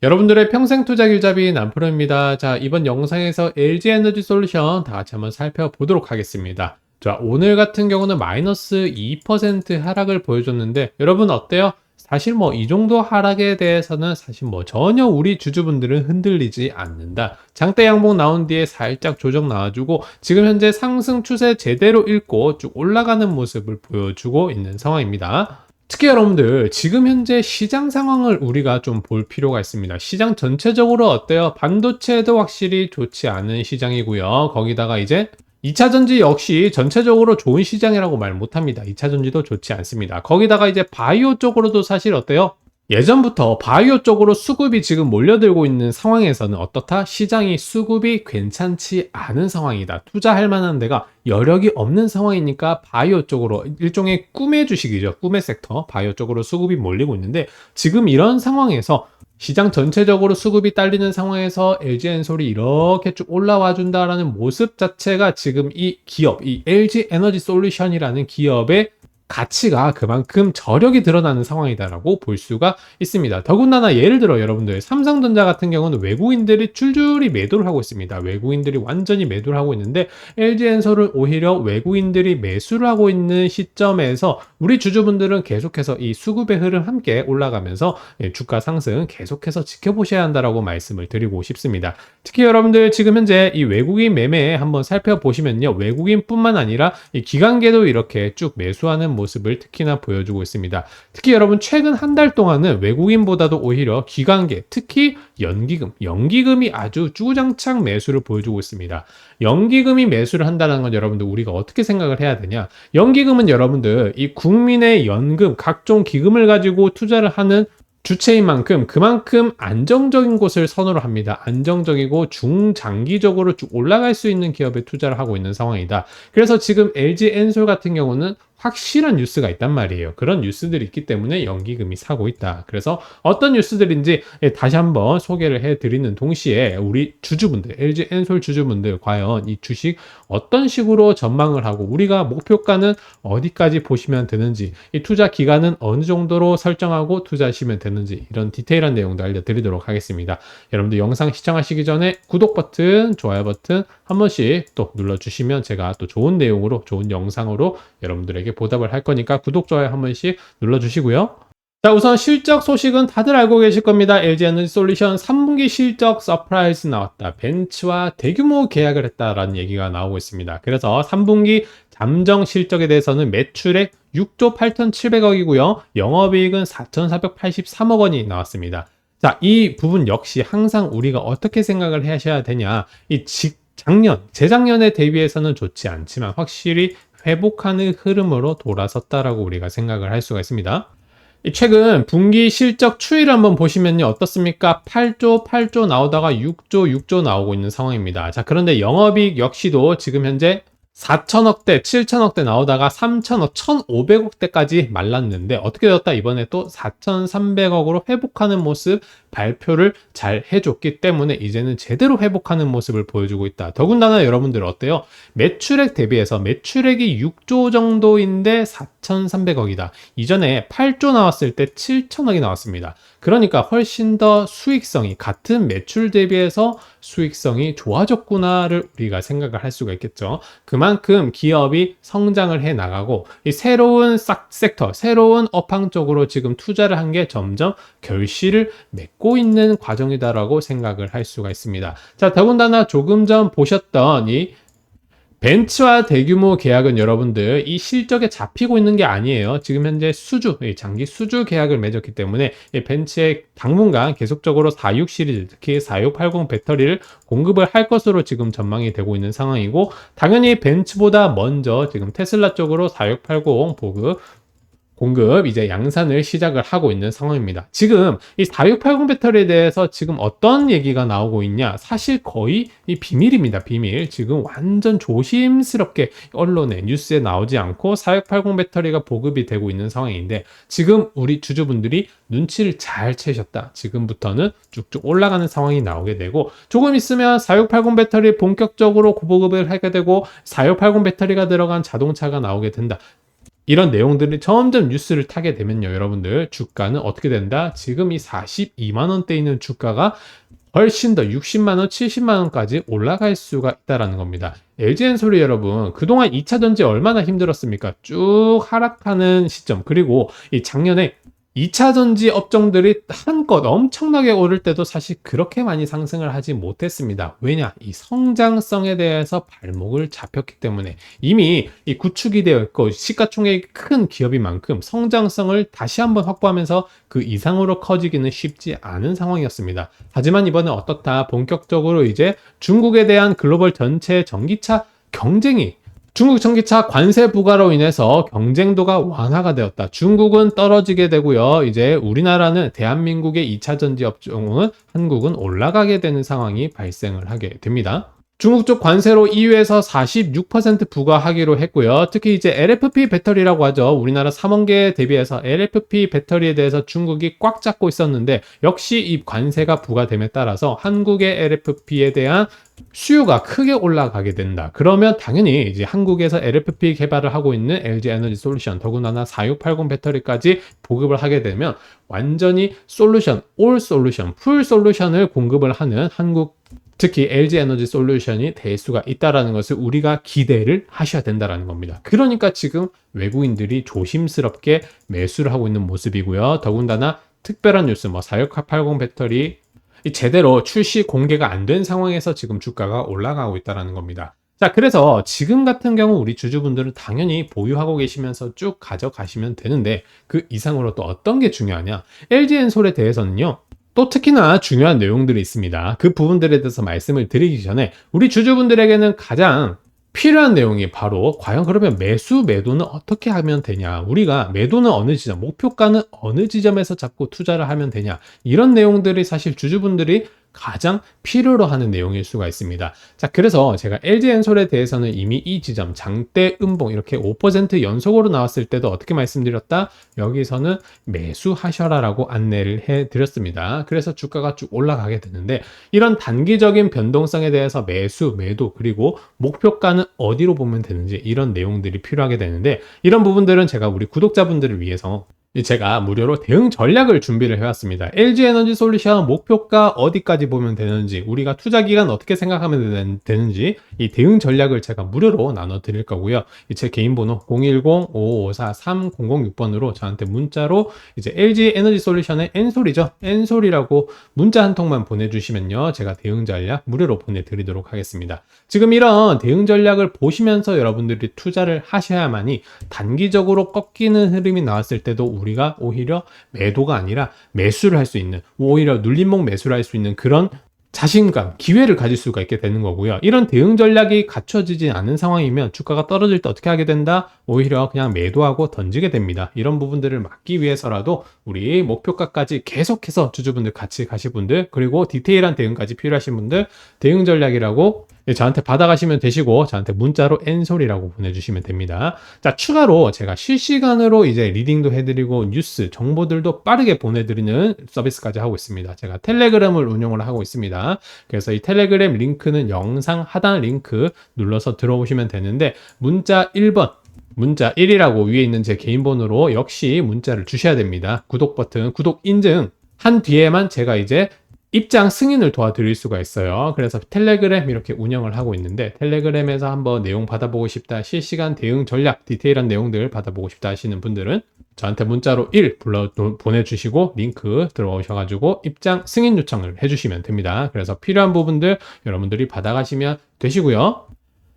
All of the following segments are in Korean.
여러분들의 평생 투자 길잡이 남프로입니다. 자, 이번 영상에서 LG 에너지 솔루션 다 같이 한번 살펴보도록 하겠습니다. 자, 오늘 같은 경우는 마이너스 2% 하락을 보여줬는데 여러분 어때요? 사실 뭐 이 정도 하락에 대해서는 사실 뭐 전혀 우리 주주분들은 흔들리지 않는다. 장대 양봉 나온 뒤에 살짝 조정 나와주고 지금 현재 상승 추세 제대로 읽고 쭉 올라가는 모습을 보여주고 있는 상황입니다. 특히 여러분들 지금 현재 시장 상황을 우리가 좀 볼 필요가 있습니다. 시장 전체적으로 어때요? 반도체도 확실히 좋지 않은 시장이고요. 거기다가 이제 2차 전지 역시 전체적으로 좋은 시장이라고 말 못합니다. 2차 전지도 좋지 않습니다. 거기다가 이제 바이오 쪽으로도 사실 어때요? 예전부터 바이오 쪽으로 수급이 지금 몰려들고 있는 상황에서는 어떻다? 시장이 수급이 괜찮지 않은 상황이다. 투자할 만한 데가 여력이 없는 상황이니까 바이오 쪽으로 일종의 꿈의 주식이죠. 꿈의 섹터, 바이오 쪽으로 수급이 몰리고 있는데 지금 이런 상황에서 시장 전체적으로 수급이 딸리는 상황에서 LG엔솔이 이렇게 쭉 올라와 준다라는 모습 자체가 지금 이 기업, 이 LG 에너지 솔루션이라는 기업의 가치가 그만큼 저력이 드러나는 상황이다라고 볼 수가 있습니다. 더군다나 예를 들어 여러분들 삼성전자 같은 경우는 외국인들이 줄줄이 매도를 하고 있습니다. 외국인들이 완전히 매도를 하고 있는데 LG엔솔은 오히려 외국인들이 매수를 하고 있는 시점에서 우리 주주분들은 계속해서 이 수급의 흐름 함께 올라가면서 주가 상승 계속해서 지켜보셔야 한다라고 말씀을 드리고 싶습니다. 특히 여러분들 지금 현재 이 외국인 매매 한번 살펴보시면요. 외국인뿐만 아니라 이 기관계도 이렇게 쭉 매수하는 모습을 특히나 보여주고 있습니다. 특히 여러분 최근 한 달 동안은 외국인보다도 오히려 기관계, 특히 연기금이 아주 주구장창 매수를 보여주고 있습니다. 연기금이 매수를 한다는 건 여러분들 우리가 어떻게 생각을 해야 되냐? 연기금은 여러분들 이 국민의 연금, 각종 기금을 가지고 투자를 하는 주체인 만큼 그만큼 안정적인 곳을 선호를 합니다. 안정적이고 중장기적으로 쭉 올라갈 수 있는 기업에 투자를 하고 있는 상황이다. 그래서 지금 LG엔솔 같은 경우는 확실한 뉴스가 있단 말이에요. 그런 뉴스들이 있기 때문에 연기금이 사고 있다. 그래서 어떤 뉴스들인지 다시 한번 소개를 해드리는 동시에 우리 주주분들, LG엔솔 주주분들 과연 이 주식 어떤 식으로 전망을 하고 우리가 목표가는 어디까지 보시면 되는지, 이 투자 기간은 어느 정도로 설정하고 투자하시면 되는지 이런 디테일한 내용도 알려드리도록 하겠습니다. 여러분들 영상 시청하시기 전에 구독 버튼, 좋아요 버튼 한 번씩 또 눌러주시면 제가 또 좋은 내용으로, 좋은 영상으로 여러분들에게 보답을 할 거니까 구독, 좋아요 한 번씩 눌러주시고요. 자, 우선 실적 소식은 다들 알고 계실 겁니다. LG 에너지 솔루션 3분기 실적 서프라이즈 나왔다. 벤츠와 대규모 계약을 했다라는 얘기가 나오고 있습니다. 그래서 3분기 잠정 실적에 대해서는 매출액 6조 8,700억이고요. 영업이익은 4,483억 원이 나왔습니다. 자, 이 부분 역시 항상 우리가 어떻게 생각을 하셔야 되냐. 재작년에 대비해서는 좋지 않지만 확실히 회복하는 흐름으로 돌아섰다라고 우리가 생각을 할 수가 있습니다. 최근 분기 실적 추이를 한번 보시면요. 어떻습니까? 8조 나오다가 6조 나오고 있는 상황입니다. 자, 그런데 영업이익 역시도 지금 현재 4천억대, 7천억대 나오다가 3천억, 1,500억대까지 말랐는데 어떻게 되었다? 이번에 또 4,300억으로 회복하는 모습 발표를 잘 해줬기 때문에 이제는 제대로 회복하는 모습을 보여주고 있다. 더군다나 여러분들 어때요? 매출액 대비해서 매출액이 6조 정도인데 4,300억이다. 이전에 8조 나왔을 때 7천억이 나왔습니다. 그러니까 훨씬 더 수익성이, 같은 매출 대비해서 수익성이 좋아졌구나를 우리가 생각을 할 수가 있겠죠. 그만큼 기업이 성장을 해 나가고 이 새로운 섹터, 새로운 업황 쪽으로 지금 투자를 한 게 점점 결실을 맺고 있는 과정이다라고 생각을 할 수가 있습니다. 자, 더군다나 조금 전 보셨던 이 벤츠와 대규모 계약은 여러분들 이 실적에 잡히고 있는 게 아니에요. 지금 현재 장기 수주 계약을 맺었기 때문에 이 벤츠의 당분간 계속적으로 46 시리즈, 특히 4680 배터리를 공급을 할 것으로 지금 전망이 되고 있는 상황이고, 당연히 벤츠보다 먼저 지금 테슬라 쪽으로 4680 공급 이제 양산을 시작을 하고 있는 상황입니다. 지금 이 4680 배터리에 대해서 지금 어떤 얘기가 나오고 있냐? 사실 거의 이 비밀입니다. 비밀. 지금 완전 조심스럽게 언론에, 뉴스에 나오지 않고 4680 배터리가 보급이 되고 있는 상황인데 지금 우리 주주분들이 눈치를 잘 채셨다. 지금부터는 쭉쭉 올라가는 상황이 나오게 되고, 조금 있으면 4680 배터리 본격적으로 보급을 하게 되고 4680 배터리가 들어간 자동차가 나오게 된다. 이런 내용들이 점점 뉴스를 타게 되면요, 여러분들 주가는 어떻게 된다? 지금 이 42만 원대 있는 주가가 훨씬 더 60만 원, 70만 원까지 올라갈 수가 있다라는 겁니다. LG엔솔이 여러분 그동안 2차 전지 얼마나 힘들었습니까? 쭉 하락하는 시점, 그리고 이 작년에 2차 전지 업종들이 한껏 엄청나게 오를 때도 사실 그렇게 많이 상승을 하지 못했습니다. 왜냐? 이 성장성에 대해서 발목을 잡혔기 때문에 이미 이 구축이 되어 있고 시가총액이 큰 기업인 만큼 성장성을 다시 한번 확보하면서 그 이상으로 커지기는 쉽지 않은 상황이었습니다. 하지만 이번에 어떻다? 본격적으로 이제 중국에 대한 글로벌 전체 전기차 경쟁이 중국 전기차 관세 부과로 인해서 경쟁도가 완화가 되었다. 중국은 떨어지게 되고요. 이제 우리나라는 대한민국의 2차 전지 업종은 한국은 올라가게 되는 상황이 발생을 하게 됩니다. 중국 쪽 관세로 EU에서 46% 부과하기로 했고요. 특히 이제 LFP 배터리라고 하죠. 우리나라 3원계 대비해서 LFP 배터리에 대해서 중국이 꽉 잡고 있었는데 역시 이 관세가 부과됨에 따라서 한국의 LFP에 대한 수요가 크게 올라가게 된다. 그러면 당연히 이제 한국에서 LFP 개발을 하고 있는 LG 에너지 솔루션, 더군다나 4680 배터리까지 보급을 하게 되면 완전히 솔루션, 올 솔루션, 풀 솔루션을 공급을 하는 한국, 특히 LG 에너지 솔루션이 될 수가 있다라는 것을 우리가 기대를 하셔야 된다라는 겁니다. 그러니까 지금 외국인들이 조심스럽게 매수를 하고 있는 모습이고요. 더군다나 특별한 뉴스, 4680 배터리 제대로 출시 공개가 안 된 상황에서 지금 주가가 올라가고 있다는 겁니다. 자, 그래서 지금 같은 경우 우리 주주분들은 당연히 보유하고 계시면서 쭉 가져가시면 되는데 그 이상으로 또 어떤 게 중요하냐? LG엔솔에 대해서는요. 또 특히나 중요한 내용들이 있습니다. 그 부분들에 대해서 말씀을 드리기 전에 우리 주주분들에게는 가장 필요한 내용이 바로 과연 그러면 매도는 어떻게 하면 되냐, 우리가 매도는 어느 지점, 목표가는 어느 지점에서 잡고 투자를 하면 되냐, 이런 내용들이 사실 주주분들이 가장 필요로 하는 내용일 수가 있습니다. 자, 그래서 제가 LG엔솔에 대해서는 이미 이 지점 장대 음봉 이렇게 5% 연속으로 나왔을 때도 어떻게 말씀드렸다? 여기서는 매수하셔라 라고 안내를 해 드렸습니다. 그래서 주가가 쭉 올라가게 되는데 이런 단기적인 변동성에 대해서 매수, 매도, 그리고 목표가는 어디로 보면 되는지 이런 내용들이 필요하게 되는데 이런 부분들은 제가 우리 구독자분들을 위해서 제가 무료로 대응 전략을 준비를 해왔습니다. LG 에너지 솔루션 목표가 어디까지 보면 되는지, 우리가 투자 기간 어떻게 생각하면 되는지 이 대응 전략을 제가 무료로 나눠 드릴 거고요. 제 개인 번호 010-5554-3006번으로 저한테 문자로 이제 LG 에너지 솔루션의 엔솔이죠. 엔솔이라고 문자 한 통만 보내주시면요. 제가 대응 전략 무료로 보내드리도록 하겠습니다. 지금 이런 대응 전략을 보시면서 여러분들이 투자를 하셔야만이 단기적으로 꺾이는 흐름이 나왔을 때도 우리가 오히려 매도가 아니라 매수를 할 수 있는, 오히려 눌림목 매수를 할 수 있는 그런 자신감, 기회를 가질 수가 있게 되는 거고요. 이런 대응 전략이 갖춰지지 않은 상황이면 주가가 떨어질 때 어떻게 하게 된다? 오히려 그냥 매도하고 던지게 됩니다. 이런 부분들을 막기 위해서라도 우리 목표가까지 계속해서 주주분들 같이 가실 분들, 그리고 디테일한 대응까지 필요하신 분들 대응 전략이라고 저한테 받아가시면 되시고 저한테 문자로 엔솔이라고 보내주시면 됩니다. 자, 추가로 제가 실시간으로 이제 리딩도 해드리고 뉴스 정보들도 빠르게 보내드리는 서비스까지 하고 있습니다. 제가 텔레그램을 운영을 하고 있습니다. 그래서 이 텔레그램 링크는 영상 하단 링크 눌러서 들어오시면 되는데 문자 1번 문자 1이라고 위에 있는 제 개인 번호로 역시 문자를 주셔야 됩니다. 구독 버튼, 구독 인증 한 뒤에만 제가 이제 입장 승인을 도와드릴 수가 있어요. 그래서 텔레그램 이렇게 운영을 하고 있는데 텔레그램에서 한번 내용 받아보고 싶다, 실시간 대응 전략 디테일한 내용들 받아보고 싶다 하시는 분들은 저한테 문자로 1 보내주시고 링크 들어오셔가지고 입장 승인 요청을 해주시면 됩니다. 그래서 필요한 부분들 여러분들이 받아가시면 되시고요.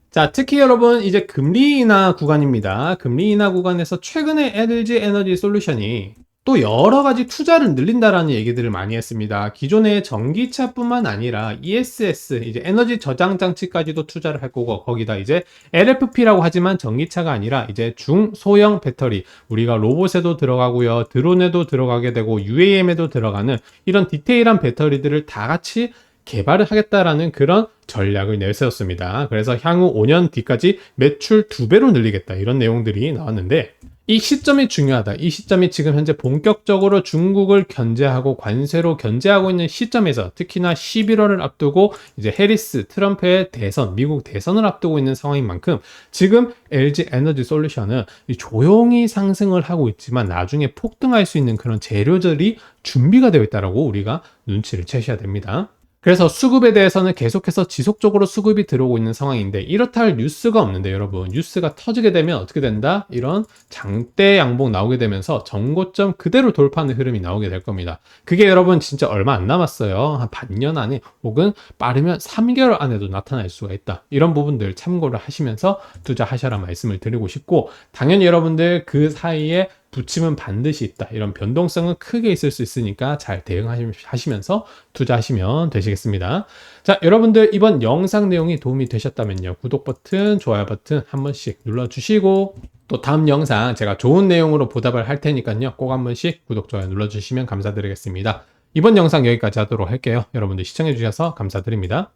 자, 특히 여러분 이제 금리 인하 구간입니다. 금리 인하 구간에서 최근에 LG 에너지 솔루션이 또 여러 가지 투자를 늘린다라는 얘기들을 많이 했습니다. 기존의 전기차뿐만 아니라 ESS, 이제 에너지 저장 장치까지도 투자를 할 거고, 거기다 이제 LFP라고 하지만 전기차가 아니라 이제 중소형 배터리, 우리가 로봇에도 들어가고요, 드론에도 들어가게 되고, UAM에도 들어가는 이런 디테일한 배터리들을 다 같이 개발을 하겠다라는 그런 전략을 내세웠습니다. 그래서 향후 5년 뒤까지 매출 2배로 늘리겠다, 이런 내용들이 나왔는데 이 시점이 중요하다. 이 시점이 지금 현재 본격적으로 중국을 견제하고 관세로 견제하고 있는 시점에서 특히나 11월을 앞두고 이제 해리스, 트럼프의 대선, 미국 대선을 앞두고 있는 상황인 만큼 지금 LG 에너지 솔루션은 조용히 상승을 하고 있지만 나중에 폭등할 수 있는 그런 재료들이 준비가 되어 있다라고 우리가 눈치를 채셔야 됩니다. 그래서 수급에 대해서는 계속해서 지속적으로 수급이 들어오고 있는 상황인데 이렇다 할 뉴스가 없는데 여러분 뉴스가 터지게 되면 어떻게 된다? 이런 장대 양봉 나오게 되면서 정고점 그대로 돌파하는 흐름이 나오게 될 겁니다. 그게 여러분 진짜 얼마 안 남았어요. 한 반년 안에 혹은 빠르면 3개월 안에도 나타날 수가 있다. 이런 부분들 참고를 하시면서 투자하셔라 말씀을 드리고 싶고 당연히 여러분들 그 사이에 부침은 반드시 있다. 이런 변동성은 크게 있을 수 있으니까 잘 대응하시면서 투자하시면 되시겠습니다. 자, 여러분들 이번 영상 내용이 도움이 되셨다면요. 구독 버튼, 좋아요 버튼 한 번씩 눌러주시고 또 다음 영상 제가 좋은 내용으로 보답을 할 테니까요. 꼭 한 번씩 구독, 좋아요 눌러주시면 감사드리겠습니다. 이번 영상 여기까지 하도록 할게요. 여러분들 시청해주셔서 감사드립니다.